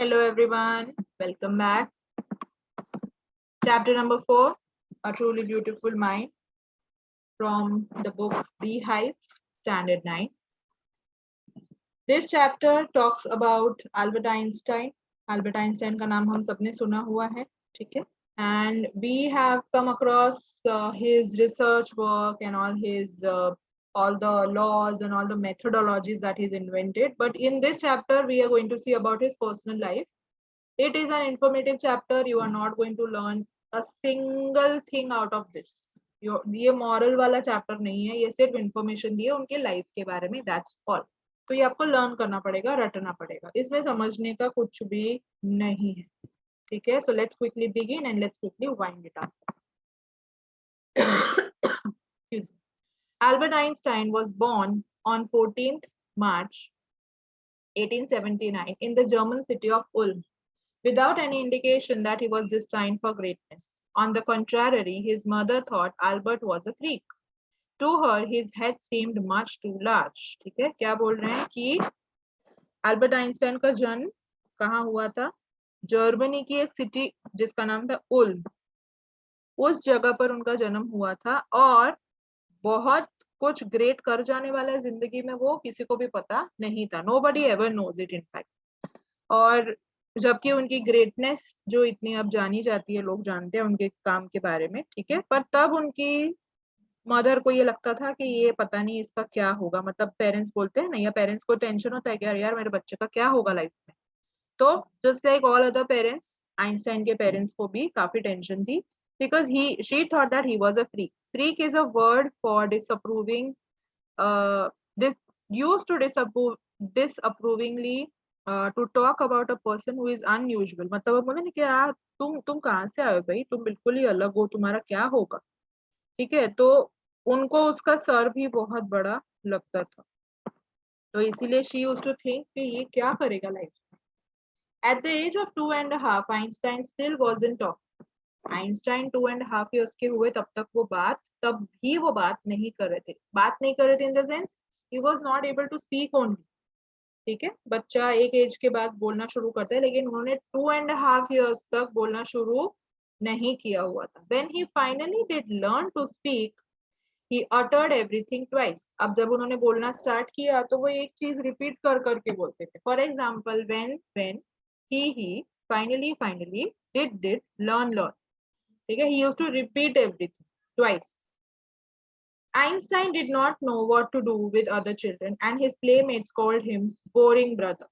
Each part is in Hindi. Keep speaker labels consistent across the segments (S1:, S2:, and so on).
S1: Hello everyone, welcome back. Chapter number 4, A Truly Beautiful Mind, from the book Beehive, Standard 9. This chapter talks about Albert Einstein. Albert Einstein का नाम हम सबने सुना हुआ है, ठीक है? And we have come across his research work and all the laws and all the methodologies that he's invented. But in this chapter, we are going to see about his personal life. It is an informative chapter. You are not going to learn a single thing out of this. ये moral वाला chapter नहीं है, ये सिर्फ information दिए उनके life के बारे में, that's all. तो ये आपको learn करना पड़ेगा, रटना पड़ेगा. इसमें समझने का कुछ भी नहीं है, ठीक है? So let's quickly begin and let's quickly wind it up. Excuse me. Albert Einstein was born on 14th March 1879 in the German city of Ulm, without any indication that he was destined for greatness. On the contrary, his mother thought Albert was a freak. To her, his head seemed much too large. ठीक है, क्या बोल रहे हैं कि एल्बर्ट आइंस्टाइन का जन्म कहाँ हुआ था? जर्मनी की एक सिटी जिसका नाम था उल्म, उस जगह पर उनका जन्म हुआ था और बहुत कुछ ग्रेट कर जाने वाला है जिंदगी में, वो किसी को भी पता नहीं था. Nobody ever knows it in fact. और जबकि उनकी ग्रेटनेस जो इतनी अब जानी जाती है, लोग जानते हैं उनके काम के बारे में, ठीक है? पर तब उनकी मदर को ये लगता था कि ये पता नहीं इसका क्या होगा. मतलब पेरेंट्स बोलते हैं ना, या पेरेंट्स को टेंशन होता है कि यार मेरे बच्चे का क्या होगा लाइफ में. तो just like all other parents, Einstein के पेरेंट्स को भी काफी टेंशन थी, because she thought that he was a freak. Freak is a word for disapproving, used to disapprovingly to talk about a person who is unusual. मतलब वो बोले ना कि यार तुम कहाँ से आए हो भाई, तुम बिल्कुल ही अलग हो, तुम्हारा क्या होगा, ठीक है? तो उनको उसका सर भी बहुत बड़ा लगता था, तो इसीलिए she used to think कि ये क्या करेगा लाइफ में. At the age of 2.5, Einstein still wasn't talking. Einstein 2.5 years के हुए तब भी वो बात नहीं कर रहे थे in the sense he was not able to speak only. ठीक है, बच्चा एक एज के बाद बोलना शुरू करता है, लेकिन उन्होंने 2.5 years तक बोलना शुरू नहीं किया हुआ था. When he finally did learn to speak, he uttered everything twice. अब जब उन्होंने बोलना स्टार्ट किया तो वो एक चीज रिपीट कर करके बोलते थे. For example, when he finally did learn. ठीक है, he used to repeat everything twice. Einstein did not know what to do with other children, and his playmates called him boring brother.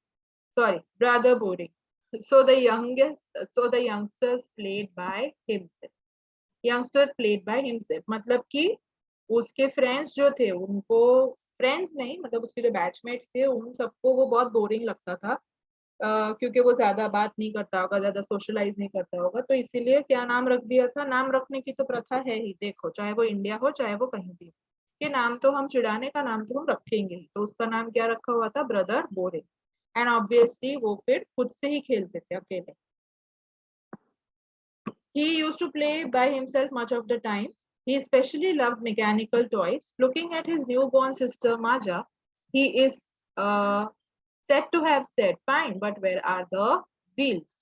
S1: Brother boring. So the youngsters played by himself. मतलब कि उसके फ्रेंड्स जो थे, उनको फ्रेंड्स नहीं, मतलब उसके जो बैचमेट्स थे उन सबको वो बहुत बोरिंग लगता था, क्योंकि वो ज्यादा बात नहीं करता होगा, ज्यादा सोशलाइज नहीं करता होगा, तो इसीलिए क्या नाम रख दिया था. नाम रखने की तो प्रथा है ही, देखो चाहे वो इंडिया हो चाहे वो कहीं भी, कि नाम तो हम चिढ़ाने का नाम तो हम रखेंगे ही. तो उसका नाम क्या रखा हुआ था? Brother boring. एंड ऑब्वियसली वो फिर खुद से ही खेलते थे अकेले. He used to play by himself much of the time. He especially loved mechanical toys. Looking at his newborn sister Maja, he is said to have said, fine, but where are the wheels?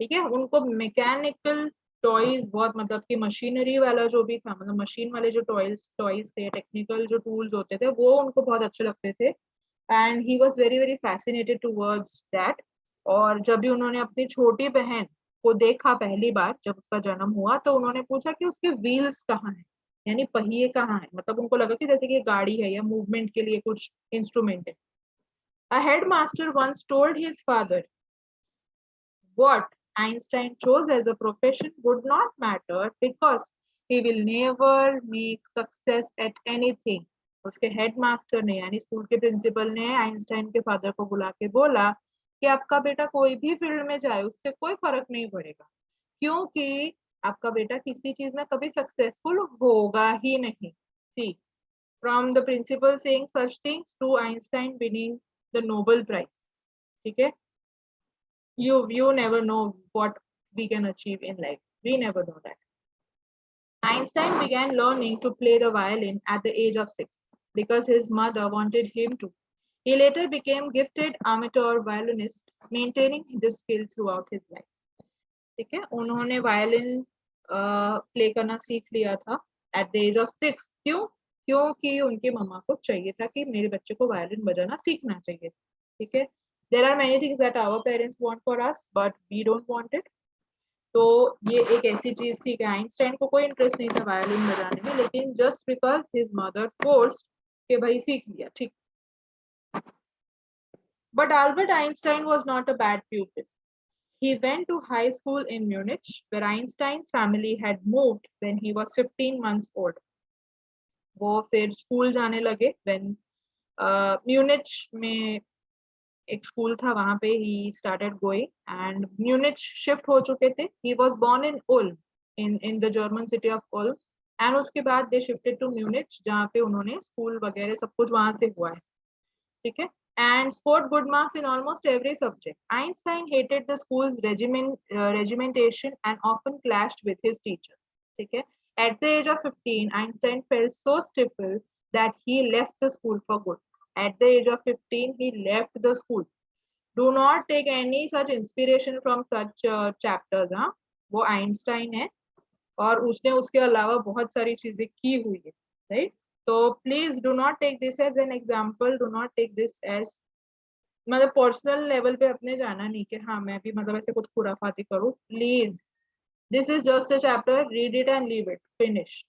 S1: ठीक है, उनको मैकेनिकल टॉयज बहुत, मतलब कि मशीनरी वाला जो भी था, मतलब मशीन वाले जो टॉयज थे, टेक्निकल जो टूल्स होते थे, वो उनको बहुत अच्छे लगते थे. And he was very very fascinated towards that. और जब भी उन्होंने अपनी छोटी बहन को देखा पहली बार जब उसका जन्म हुआ, तो उन्होंने पूछा कि उसके व्हील्स कहाँ हैं, यानी पहिए कहाँ हैं. मतलब उनको लगा कि जैसे कि गाड़ी है या मूवमेंट के लिए कुछ इंस्ट्रूमेंट है. A headmaster once told his father what Einstein chose as a profession would not matter because he will never make success at anything. उसके हेडमास्टर ने, यानी स्कूल के प्रिंसिपल ने, आइंस्टाइन के फादर को बुला के बोला कि आपका बेटा कोई भी फील्ड में जाए उससे कोई फर्क नहीं पड़ेगा, क्योंकि आपका बेटा किसी चीज में कभी सक्सेसफुल होगा ही नहीं. See, from the principal saying such things to Einstein winning the Nobel Prize. ठीक है, you never know what we can achieve in life. We never know that. Einstein began learning to play the violin at the age of 6 because his mother wanted him to. He later became gifted amateur violinist, maintaining this skill throughout his life. ठीक है, उन्होंने वायलिन प्ले करना सीख लिया था एट द एज ऑफ 6। क्यों? क्योंकि उनके मम्मा को चाहिए था कि मेरे बच्चे को वायलिन बजाना सीखना चाहिए। ठीक है, there are many things that our parents want for us but we don't want it. तो ये एक ऐसी चीज थी कि आइंस्टाइन को कोई इंटरेस्ट नहीं था वायलिन बजाने में, लेकिन just because his mother forced कि भाई सीख लिया, ठीक। But Albert Einstein was not a bad प्यूपिल। He went to high school in Munich, where Einstein's family had moved when he was 15 months old. वो फिर स्कूल जाने लगे when म्यूनिच में एक स्कूल था, वहां पे he started going and Munich shift हो चुके थे। He was born in Ulm in the German city of Ulm and उसके बाद they shifted to Munich जहाँ पे उन्होंने स्कूल वगैरह सब कुछ वहां से हुआ है। ठीक है, and scored good marks in almost every subject. Einstein hated the school's regimentation and often clashed with his teachers. Okay? At the age of 15, Einstein felt so stifled that he left the school for good. At the age of 15, he left the school. Do not take any such inspiration from such chapters. हाँ, वो आइंस्टाइन है और उसने उसके अलावा बहुत सारी चीजें की हुई है, राइट? तो please do not take this as an example, do not take this as, मतलब पर्सनल लेवल पे अपने जाना नहीं कि हाँ मैं भी मतलब ऐसे कुछ खुराफाती करूँ, please. This is just a chapter, read it and leave it, finish.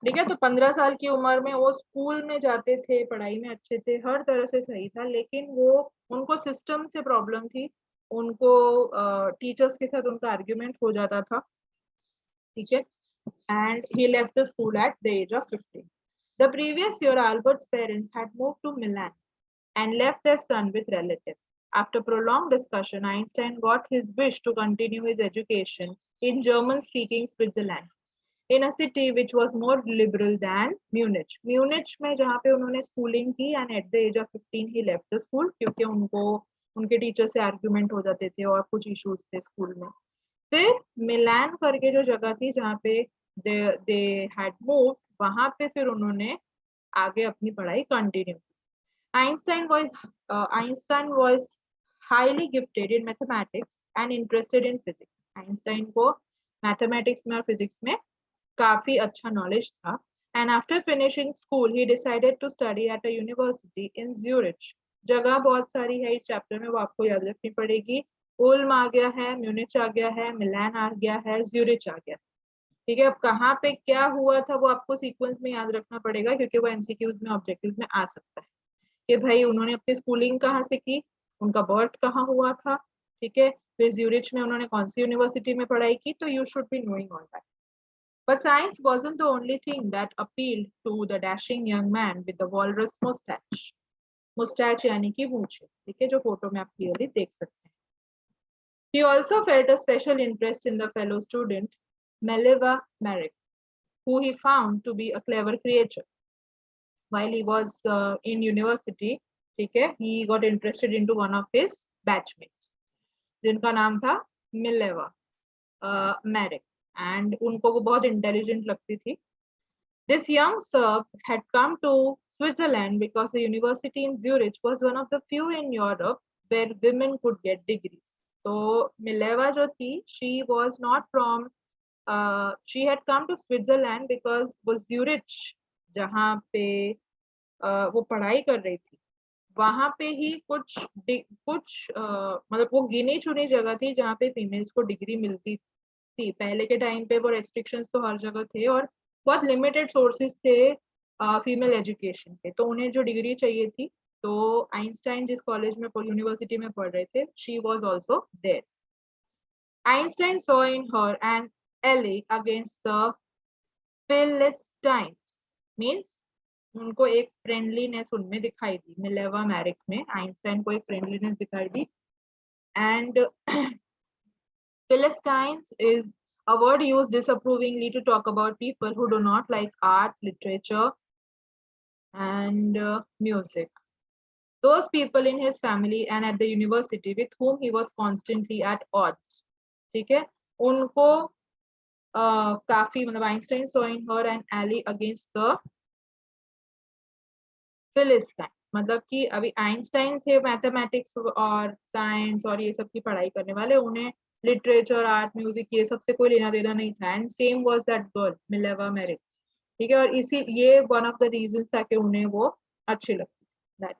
S1: ठीक है, तो 15 साल की उम्र में वो स्कूल में जाते थे, पढ़ाई में अच्छे थे, हर तरह से सही था, लेकिन वो उनको सिस्टम से प्रॉब्लम थी, उनको टीचर्स के साथ उनका आर्ग्यूमेंट हो जाता था। ठीक है, and he left the school at the age of 15. The previous year, Albert's parents had moved to Milan and left their son with relatives. After prolonged discussion, Einstein got his wish to continue his education in German-speaking Switzerland, in a city which was more liberal than Munich. Munich में जहाँ पे उन्होंने schooling की, and at the age of 15 he left the school क्योंकि उनको उनके टीचर से आर्ग्यूमेंट हो जाते थे और कुछ इश्यूज थे स्कूल में। फिर मिलान करके जो जगह थी जहाँ पे दे हैड मूव, वहां पे फिर उन्होंने आगे अपनी पढ़ाई कंटिन्यू की। Einstein was highly gifted in mathematics and interested in physics. Einstein को मैथमेटिक्स में और फिजिक्स में काफी अच्छा नॉलेज था। And after finishing school, he decided to study at a university in Zurich. जगह बहुत सारी है इस चैप्टर में, वो आपको याद रखनी पड़ेगी। उल्म आ गया है, म्यूनिच आ गया है, मिलान आ गया है, ज्यूरिच आ गया। ठीक है, अब कहाँ पे क्या हुआ था वो आपको सीक्वेंस में याद रखना पड़ेगा क्योंकि वो एमसीक्यूज में ऑब्जेक्टिव्स में आ सकता है कि भाई उन्होंने अपनी स्कूलिंग कहाँ से की, उनका बर्थ कहाँ हुआ था। ठीक है, फिर ज्यूरिच में उन्होंने कौन सी यूनिवर्सिटी में पढ़ाई की, तो you should be knowing all that. But science wasn't the only thing that appealed to the dashing young man with the walrus mustache. Moustache यानी कि मूछें, ठीक है, जो फोटो में आप क्लियरली देख सकते हैं। He also felt a special interest in the fellow student Meleva Merrick, who he found to be a clever creature. While he was in university, ठीक है, he got interested into one of his batchmates, जिनका नाम था मिलेवा मैरिक, एंड उनको वो बहुत इंटेलिजेंट लगती थी। This young Serb had come to Switzerland because the university in Zurich was one of the few in Europe where women could get degrees. So Mileva जो थी, she was not from, she had come to Switzerland because वो Zurich जहाँ पे वो पढ़ाई कर रही थी, वहां पे ही कुछ मतलब वो गिनी चुनी जगह थी जहाँ पे फीमेल्स को डिग्री मिलती थी। पहले के टाइम पे वो रेस्ट्रिक्शंस तो हर जगह थे और बहुत लिमिटेड सोर्सेज थे फीमेल एजुकेशन के, तो उन्हें जो डिग्री चाहिए थी, तो आइंस्टाइन जिस कॉलेज में यूनिवर्सिटी में पढ़ रहे थे, she was also there. Einstein saw in her an ally against the Philistines, means उनको एक फ्रेंडलीनेस उनमें दिखाई दी, मिलेवा मैरिक में आइंस्टाइन को एक फ्रेंडलीनेस दिखाई दी। And Philistines is a word used disapprovingly to talk about people who do not like art, literature, and music. Those people in his family and at the university with whom he was constantly at odds. ठीक है, उनको काफी मतलब Einstein saw in her an ally against the Philistines. मतलब कि अभी आइंस्टाइन थे मैथमेटिक्स और साइंस और ये सब की पढ़ाई करने वाले, उन्हें लिटरेचर, आर्ट, म्यूजिक ये सब से कोई लेना देना नहीं था। And same was that girl Mileva merit, ठीक है। और इसी ये वन ऑफ द रीजंस था कि उन्हें वो अच्छी लगती that.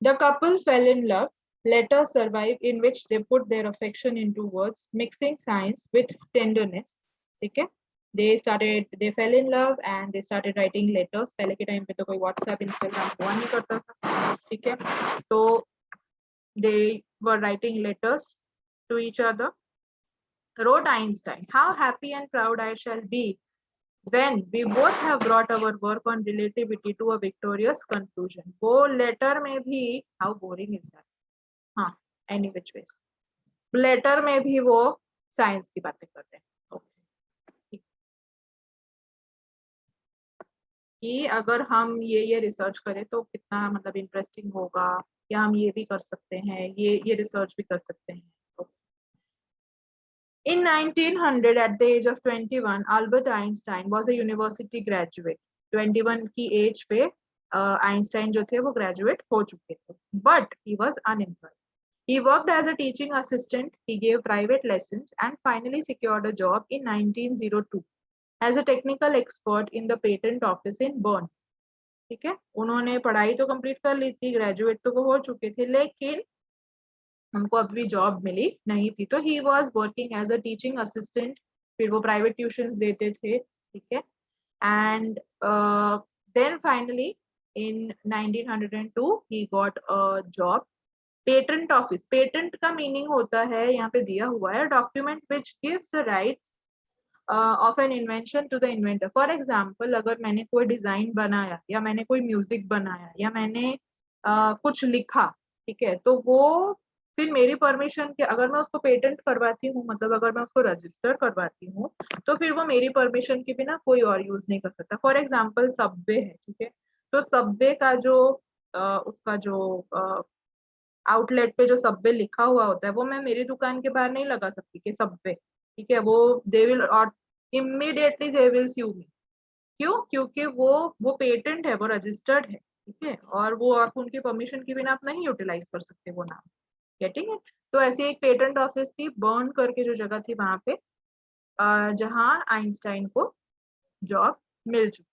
S1: The couple fail in love, letters survive in which they put their affection into words, mixing science with tenderness, ठीक है। they fell in love and they started writing letters। पहले के टाइम पे तो कोई व्हाट्सएप इंस्टाग्राम हुआ नहीं करता था, ठीक है। तो they were writing letters to each other। wrote Einstein, how happy and proud I shall be when we both have brought our work on relativity to a victorious conclusion। वो लेटर में भी, how boring is that, हाँ, एनी विच वेज, लेटर में भी वो साइंस की बातें करते हैं। okay. कि अगर हम ये रिसर्च करें तो कितना मतलब इंटरेस्टिंग होगा, या हम ये भी कर सकते हैं, ये रिसर्च भी कर सकते हैं। In 1900, at the age of 21, Albert Einstein was a university graduate। 21 की एज पे आइंस्टाइन जो थे वो ग्रेजुएट हो चुके थे, but he was unemployed। He worked as a teaching assistant, he gave private lessons, and finally secured a job in 1902 as a technical expert in the patent office in Bern। ठीक है, उन्होंने पढ़ाई तो कंप्लीट कर ली थी, ग्रेजुएट तो वो हो चुके थे, लेकिन उनको अभी जॉब मिली नहीं थी। तो he was working as a teaching assistant, फिर वो प्राइवेट ट्यूशंस देते थे, ठीक है। And then finally in 1902 he got a job patent office. Patent का मीनिंग होता है, यहाँ पे दिया हुआ है, document which gives rights of an invention to the inventor. For example, अगर मैंने कोई डिजाइन बनाया, या मैंने कोई म्यूजिक बनाया, या मैंने कुछ लिखा, ठीक है, तो वो फिर मेरी परमिशन के, अगर मैं उसको पेटेंट करवाती हूँ, मतलब अगर मैं उसको रजिस्टर करवाती हूँ, तो फिर वो मेरी परमिशन के बिना कोई और यूज नहीं कर सकता। फॉर एग्जाम्पल सबवे है, ठीक है, तो सबवे का जो उसका जो आउटलेट पे जो सबवे लिखा हुआ होता है, वो मैं मेरी दुकान के बाहर नहीं लगा सकती कि सबवे, ठीक है। वो दे विल और इमीडिएटली दे विल स्यू मी। क्यों? क्योंकि वो पेटेंट है, वो रजिस्टर्ड है, ठीक है, और वो आप उनकी परमिशन के बिना आप नहीं यूटिलाइज कर सकते वो नाम। Getting it? तो ऐसी एक पेटेंट ऑफिस थी बर्न करके जो जगह थी वहां पे, जहां आइंस्टाइन को जॉब मिल चुकी।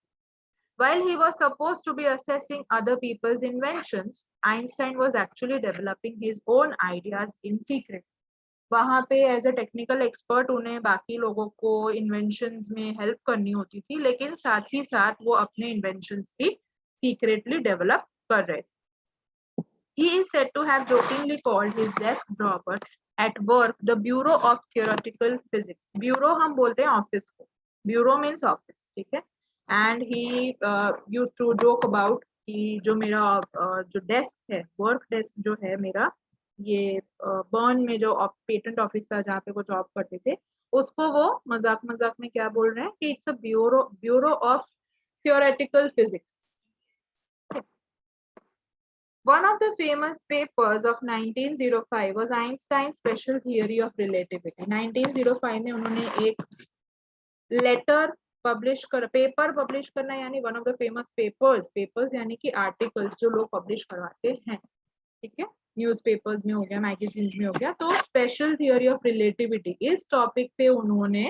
S1: While he was supposed to be assessing other people's inventions, Einstein was actually developing his own ideas in secret। वहां पे एज अ टेक्निकल एक्सपर्ट उन्हें बाकी लोगों को इन्वेंशंस में हेल्प करनी होती थी, लेकिन साथ ही साथ वो अपने इन्वेंशंस भी सीक्रेटली डेवलप कर रहे थे। He is said to have jokingly called his desk drawer at work the Bureau of Theoretical Physics। Bureau हम बोलते हैं ऑफिस को, Bureau means ऑफिस, ठीक है। And he used to joke about कि जो मेरा जो डेस्क है, वर्क डेस्क जो है मेरा, ये बर्न में जो पेटेंट ऑफिस था जहाँ पे वो जॉब करते थे, उसको वो मजाक मजाक में क्या बोल रहे हैं कि it's a bureau of theoretical physics. One of the famous papers of 1905 was Einstein's special theory of relativity। 1905 में उन्होंने एक लेटर पब्लिश कर, पेपर पब्लिश करना, यानी one of the famous papers यानी कि आर्टिकल्स जो लोग पब्लिश करवाते हैं, ठीक है, न्यूज़पेपर्स में हो गया, मैगजीन्स में हो गया। तो स्पेशल थियोरी ऑफ रिलेटिविटी इस टॉपिक पे उन्होंने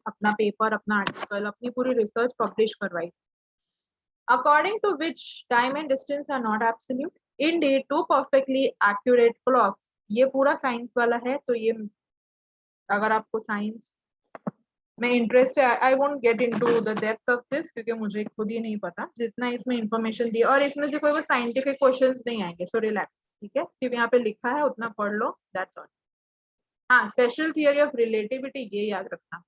S1: अपना पेपर, अपना आर्टिकल, अपनी पूरी रिसर्च पब्लिश करवाई। According to which time and distance are not absolute, indeed two perfectly accurate clocks। ये पूरा साइंस वाला है, तो ये अगर आपको साइंस में इंटरेस्ट है, I won't get into the depth of this, क्योंकि मुझे खुद ही नहीं पता जितना इसमें इंफॉर्मेशन दिया, और इसमें से कोई वो साइंटिफिक क्वेश्चंस नहीं आएंगे, सो रिलैक्स, ठीक है, सिर्फ यहाँ पे लिखा है उतना पढ़ लो, दैट्स ऑल। हाँ, स्पेशल थियरी ऑफ रिलेटिविटी ये याद रखना।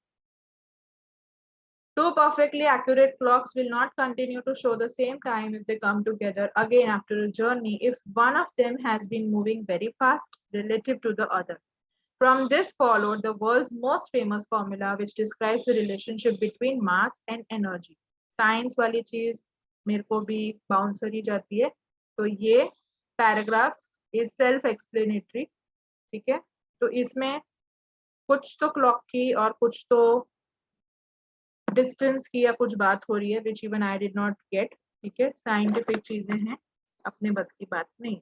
S1: Two perfectly accurate clocks will not continue to show the same time if they come together again after a journey if one of them has been moving very fast relative to the other। From this followed the world's most famous formula which describes the relationship between mass and energy। Science वाली चीज मेरे को भी बाउंसर ही जाती है, तो ये पैराग्राफ इज सेल्फ एक्सप्लेनेटरी, ठीक है। तो इसमें कुछ तो क्लॉक की और कुछ तो डिस्टेंस की या कुछ बात हो रही है, which even I did not gate, ठीक है, साइंटिफिक चीजें हैं, अपने बस की बात नहीं।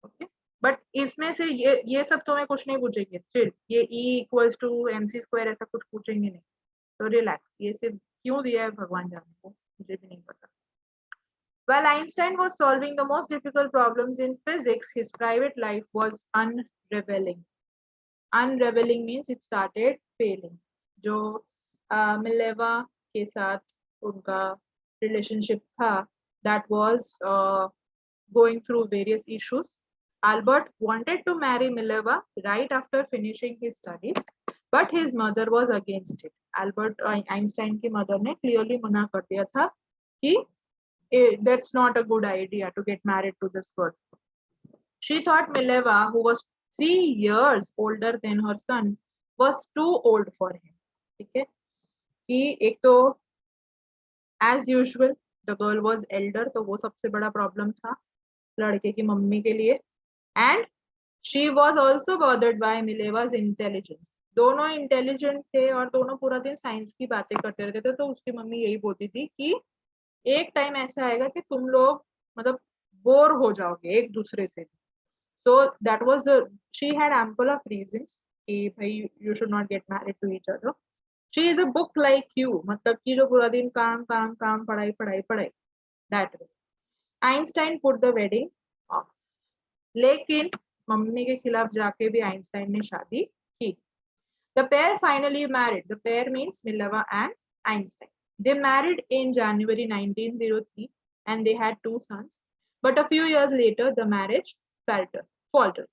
S1: ओके, बट इसमें से ये सब तुम्हें कुछ नहीं पूछेंगे, चिल, ये E=mc² ऐसा कुछ पूछेंगे नहीं, तो रिलैक्स, ये सिर्फ क्यों दिया है भगवान जाने को, मुझे भी नहीं पता। While Einstein was solving the most difficult problems in physics, his private life was unraveling. Unraveling means it started failing. जो मिलेवा के साथ उनका relationship था, that was going through various issues. Albert wanted to marry Mileva right after finishing his studies, but his mother was against it. Albert Einstein की mother ने clearly मना कर दिया था कि that's not a good idea to get married to this girl. She thought Mileva, who was 3 years older than her son, was too old for him. ठीक है, कि एक तो as usual the girl was elder, तो वो सबसे बड़ा प्रॉब्लम था लड़के की मम्मी के लिए, and she was also bothered by Mileva's intelligence. दोनों इंटेलिजेंट थे और दोनों पूरा दिन साइंस की बातें करते रहते थे, तो उसकी मम्मी यही बोलती थी कि एक टाइम ऐसा आएगा कि तुम लोग मतलब बोर हो जाओगे एक दूसरे से। So that was she had ample of reasons कि भाई you should not get married to each other. She is a book like you, मतलब कि जो पूरा दिन काम काम काम पढ़ाई पढ़ाई पढ़ाई, that way. Einstein put the wedding off. लेकिन मम्मी के खिलाफ जाके भी आइंस्टाइन ने शादी की। The pair finally married. The pair means Mileva and Einstein. They married in January 1903 and they had 2 sons. But a few years later, the marriage faltered.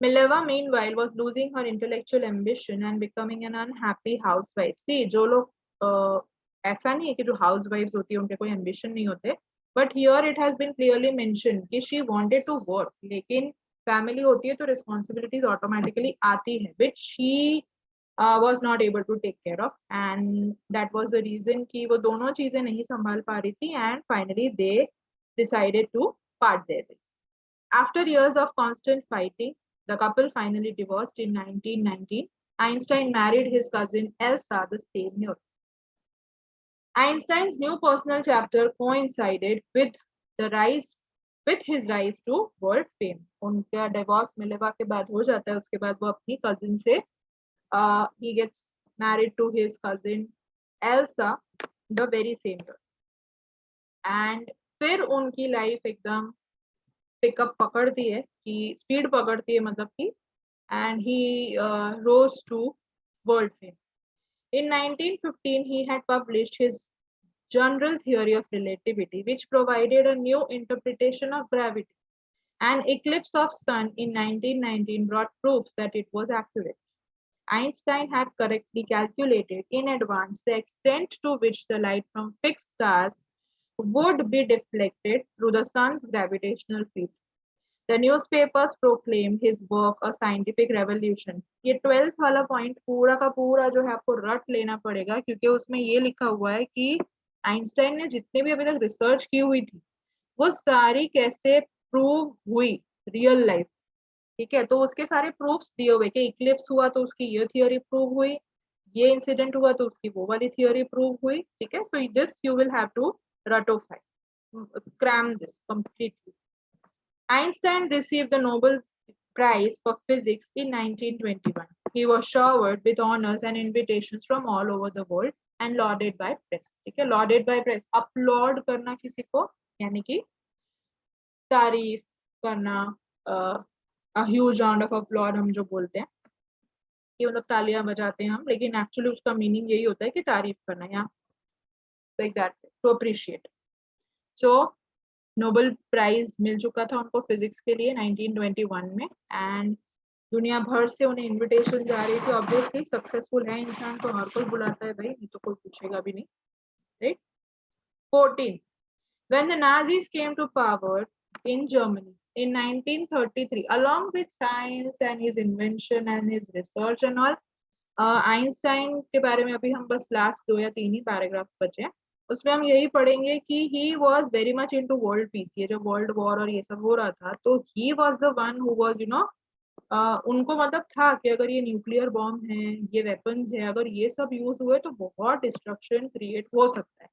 S1: Mileva, meanwhile, was losing her intellectual ambition and becoming an unhappy housewife. See, जो लोग ऐसा नहीं है कि जो housewives होती है उनके कोई ambition नहीं होते, but here it has been clearly mentioned कि she wanted to work, लेकिन family होती है तो responsibilities automatically आती है, which she was not able to take care of, and that was the reason कि वो दोनों चीजें नहीं संभाल पा रही थी, and finally they decided to part their ways. After years of constant fighting, the couple finally divorced in 1919. Einstein married his cousin Elsa the same year. Einstein's new personal chapter coincided with his rise to world fame. उनका divorce मिलेवा के बाद हो जाता है, उसके बाद वो अपनी cousin से he gets married to his cousin Elsa the very same year. And फिर उनकी life एकदम पिकअप पकड़ती है कि स्पीड पकड़ती है मतलब कि, and he rose to world fame. In 1915, he had published his General Theory of Relativity, which provided a new interpretation of gravity. An eclipse of sun in 1919 brought proof that it was accurate. Einstein had correctly calculated in advance the extent to which the light from fixed stars would be deflected through the sun's gravitational field. The newspapers proclaimed his work a scientific revolution. ये 12th वाला पॉइंट पूरा का पूरा जो है आपको रट लेना पड़ेगा, क्योंकि उसमें ये लिखा हुआ है कि आइंस्टाइन ने जितने भी अभी तक रिसर्च की हुई थी वो सारी कैसे प्रूव हुई रियल लाइफ। ठीक है, तो उसके सारे प्रूफ्स दिए हुए कि इक्लिप्स हुआ तो उसकी ये थियोरी प्रूव हुई, ये इंसिडेंट हुआ तो उसकी वो वाली थियोरी प्रूव हुई। ठीक है, so this you will have to रटोफाई, cram this completely. Einstein received the Nobel Prize for Physics in 1921. He was showered with honors and invitations from all over the world and lauded by press. ठीक है, lauded by press, applaud करना किसी को यानी कि तारीफ करना, a huge round of applause हम जो बोलते हैं कि मतलब तालियां बजाते हैं हम, लेकिन एक्चुअली उसका मीनिंग यही होता है कि तारीफ करना या like that, to appreciate. So Nobel prize मिल चुका था उनको फिजिक्स के लिए 1921 में, एंड दुनिया भर से उन्हें इनविटेशन जा रही थी। ऑब्वियसली सक्सेसफुल है इंसान तो हर कोई बुलाता है भाई, नहीं तो कोई पूछेगा भी नहीं, right. 14 when the Nazis came to power in Germany in 1933, along with science and his invention and his research and all, Einstein के बारे में अभी हम बस लास्ट 2 या 3 ही पैराग्राफ्स बचे हैं, उसमें हम यही पढ़ेंगे कि he was very much into world peace. ये जो वर्ल्ड वॉर और ये सब हो रहा था तो he was the one who was उनको मतलब था कि अगर ये न्यूक्लियर बॉम्ब है, ये वेपन्स है, अगर ये सब यूज हुए तो बहुत डिस्ट्रक्शन क्रिएट हो सकता है।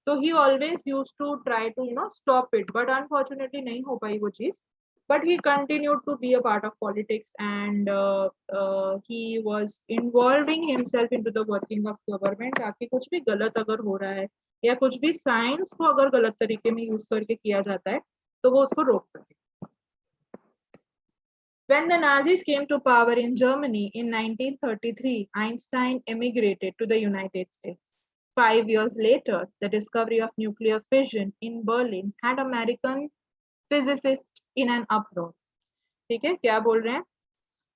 S1: तो he always used to try to stop it, but unfortunately नहीं हो पाई वो चीज. But he continued to be a part of politics, and he was involving himself into the working of government, ताकि कुछ भी गलत अगर हो रहा है या कुछ भी साइंस को अगर गलत तरीके में यूज करके किया जाता है तो वो उसको रोक सके. When the Nazis came to power in Germany in 1933, Einstein emigrated to the United States. 5 years later, the discovery of nuclear fission in Berlin had American physicists in an uproar. ठीक है, क्या बोल रहे हैं?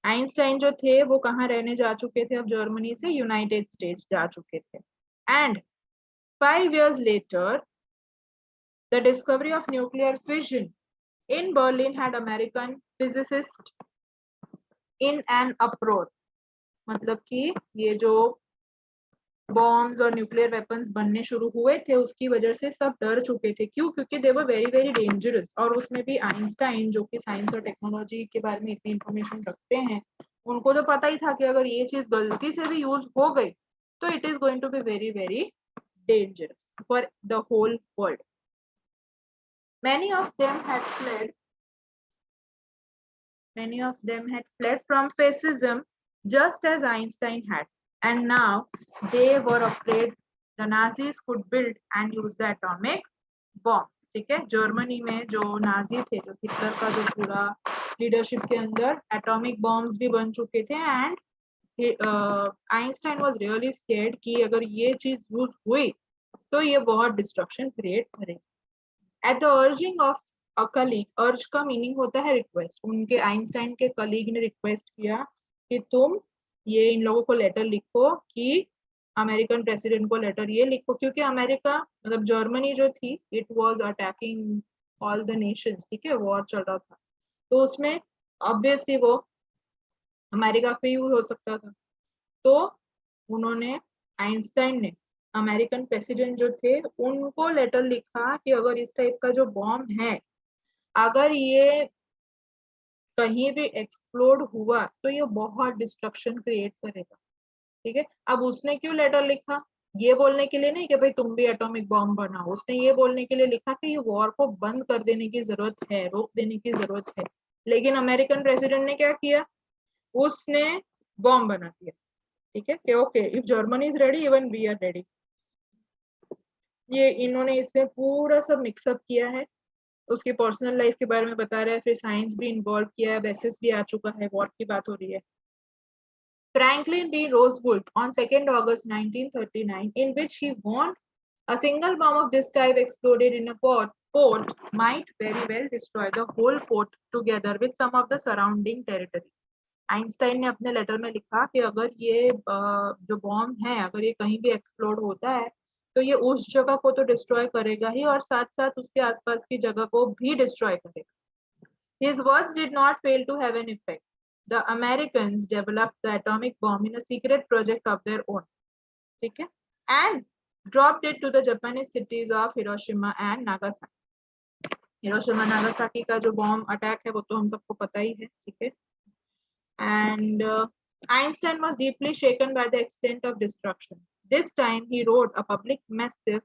S1: आइंस्टाइन जो थे वो कहाँ रहने जा चुके थे? अब जर्मनी से यूनाइटेड स्टेट्स जा चुके थे. And 5 years later, the discovery of nuclear fission in Berlin had American physicists in an uproar. मतलब कि ये जो बॉम्ब्स और न्यूक्लियर वेपन्स बनने शुरू हुए थे उसकी वजह से सब डर चुके थे. क्यों? क्योंकि दे वर वेरी वेरी डेंजरस. और उसमें भी आइंस्टाइन जो कि साइंस और टेक्नोलॉजी के बारे में इतनी इंफॉर्मेशन रखते हैं, उनको तो पता ही था कि अगर ये चीज गलती से भी यूज हो गई तो it is going to be very very dangerous for the whole world. Many of them had fled from fascism just as Einstein had, and now they were afraid the Nazis could build and use the atomic bomb. ठीक है, जर्मनी में जो नाजी थे, जो हिटलर का जो पूरा लीडरशिप के अंदर एटॉमिक बॉम्ब्स भी बन चुके थे. And Einstein was really scared कि अगर ये चीज यूज हुई तो ये बहुत डिस्ट्रक्शन क्रिएट करेगी. At the urging of a colleague, अर्ज का मीनिंग होता है रिक्वेस्ट. उनके आइंस्टाइन के कलीग ने रिक्वेस्ट किया कि तुम ये इन लोगों को लेटर लिखो, कि अमेरिकन प्रेसिडेंट को लेटर ये लिखो, क्योंकि अमेरिका मतलब जर्मनी जो थी it was attacking all the Nations. ठीक है, वॉर चल रहा था, तो उसमें ऑब्वियसली वो अमेरिका पे यूज हो सकता था. तो उन्होंने, आइंस्टाइन ने अमेरिकन प्रेसिडेंट जो थे उनको लेटर लिखा कि अगर इस टाइप का जो बॉम्ब है अगर ये कहीं भी एक्सप्लोड हुआ तो ये बहुत डिस्ट्रक्शन क्रिएट करेगा. ठीक है, अब उसने क्यों लेटर लिखा? ये बोलने के लिए नहीं कि भाई तुम भी एटॉमिक बॉम्ब बनाओ. उसने ये बोलने के लिए लिखा कि ये वॉर को बंद कर देने की जरूरत है, रोक देने की जरूरत है. लेकिन अमेरिकन प्रेसिडेंट ने क्या किया? उसने बॉम्ब बना दिया. ठीक है, कि okay, if Germany is ready even we are ready. ये इन्होंने इसमें पूरा सब मिक्सअप किया है. उसकी पर्सनल लाइफ के बारे में बता रहा है, फिर साइंस भी इन्वॉल्व किया है, बेसिस भी आ चुका है, वॉर की बात हो रही है. Franklin D. Roosevelt on 2nd August 1939, in which he warned a single bomb of this type exploded in a port might very well destroy the whole port together with some of the surrounding territory. Einstein ने अपने लेटर में लिखा कि अगर ये जो बॉम्ब है अगर ये कहीं भी एक्सप्लोड होता है तो ये उस जगह को तो डिस्ट्रॉय करेगा ही और साथ साथ उसके आसपास की जगह को भी डिस्ट्रॉय करेगा. His words did not fail to have an effect. The Americans developed the atomic bomb in a secret project of their own, ठीक है, and dropped it to the Japanese cities of Hiroshima and Nagasaki. Hiroshima Nagasaki का जो बॉम्ब अटैक है वो तो हम सबको पता ही है. ठीक है, and Einstein was deeply shaken by the extent of destruction. This time he wrote a public missive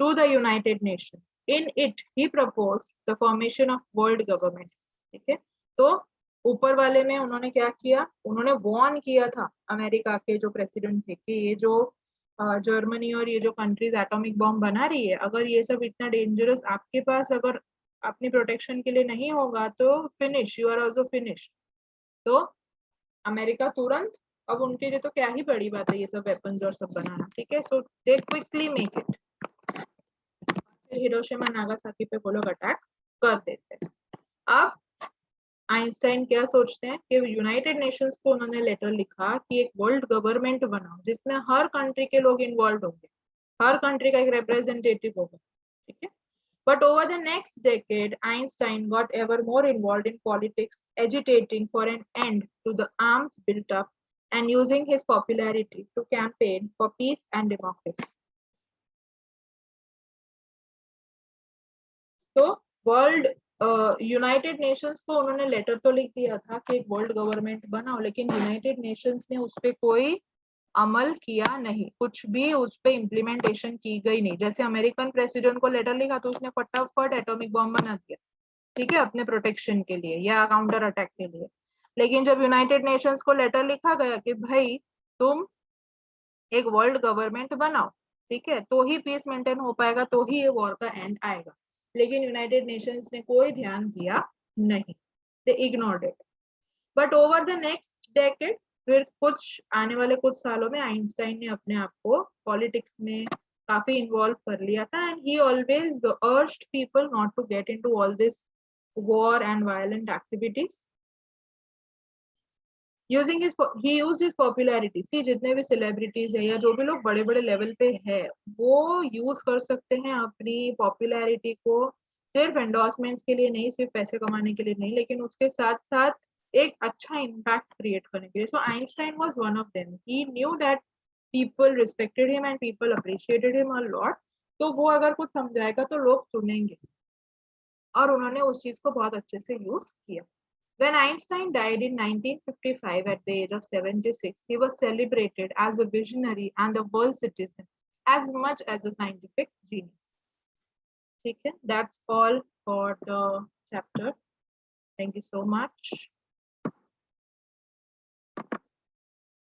S1: to the United Nations. In it he proposed the formation of world government. ठीक है, तो ऊपर वाले में उन्होंने क्या किया? उन्होंने वॉर्न किया था अमेरिका के जो प्रेसिडेंट थे कि ये जो जर्मनी और ये जो कंट्रीज एटॉमिक बॉम्ब बना रही है, अगर ये सब इतना डेंजरस आपके पास अगर अपनी प्रोटेक्शन के लिए नहीं होगा तो finish, you are also finish. तो अमेरिका तुरंत, अब उनके लिए तो क्या ही बड़ी बात है ये सब वेपन्स और सब बनाना. ठीक है, so they quickly make it. Hiroshima Nagasaki पे वो लोग अटैक कर देते हैं. अब आइंस्टाइन क्या सोचते हैं कि यूनाइटेड नेशंस को उन्होंने लेटर लिखा कि एक वर्ल्ड गवर्नमेंट बनाओ जिसमें हर कंट्री के लोग इन्वॉल्व होंगे, हर कंट्री का एक रिप्रेजेंटेटिव होगा. ठीक है, but over the next decade Einstein got ever more involved in politics, agitating for an end to the arms built up and using his popularity to campaign for peace and democracy. तो वर्ल्ड यूनाइटेड नेशंस को उन्होंने लेटर तो लिख दिया था कि एक वर्ल्ड गवर्नमेंट बनाओ, लेकिन यूनाइटेड नेशंस ने उस पर कोई अमल किया नहीं, कुछ भी उस पे इम्प्लीमेंटेशन की गई नहीं। जैसे अमेरिकन प्रेसिडेंट को लेटर लिखा तो उसने फटाफट एटॉमिक बॉम्ब बना दिया, ठीक है, अपने प्रोटेक्शन के लिए या काउंटर अटैक के लिए। लेकिन जब यूनाइटेड नेशंस को लेटर लिखा गया कि भाई तुम एक वर्ल्ड गवर्नमेंट बनाओ, ठीक है, तो ही पीस मेंटेन हो पाएगा, तो ही ये वॉर का एंड आएगा। लेकिन यूनाइटेड नेशंस ने कोई ध्यान दिया नहीं, they ignored it. But over the next decade, फिर कुछ आने वाले कुछ सालों में आइंस्टाइन ने अपने आप को पॉलिटिक्स में काफी इन्वॉल्व कर लिया था, and he always urged people not to get into all this war and violent activities. Using his he used his popularity. See जितने भी सेलिब्रिटीज है या जो भी लोग बड़े बड़े लेवल पे है, वो यूज कर सकते हैं अपनी पॉपुलैरिटी को सिर्फ एंडोर्समेंट्स के लिए नहीं, सिर्फ पैसे कमाने के लिए नहीं, लेकिन उसके साथ साथ एक अच्छा इम्पैक्ट क्रिएट करने के लिए। So Einstein was one of them. He knew that people respected him and people appreciated him a lot. तो वो अगर कुछ समझाएगा तो लोग सुनेंगे, और उन्होंने उस चीज को बहुत अच्छे से यूज किया। When Einstein died in 1955 at the age of 76, he was celebrated as a visionary and a world citizen as much as a scientific genius. Okay, that's all for the chapter. Thank you so much.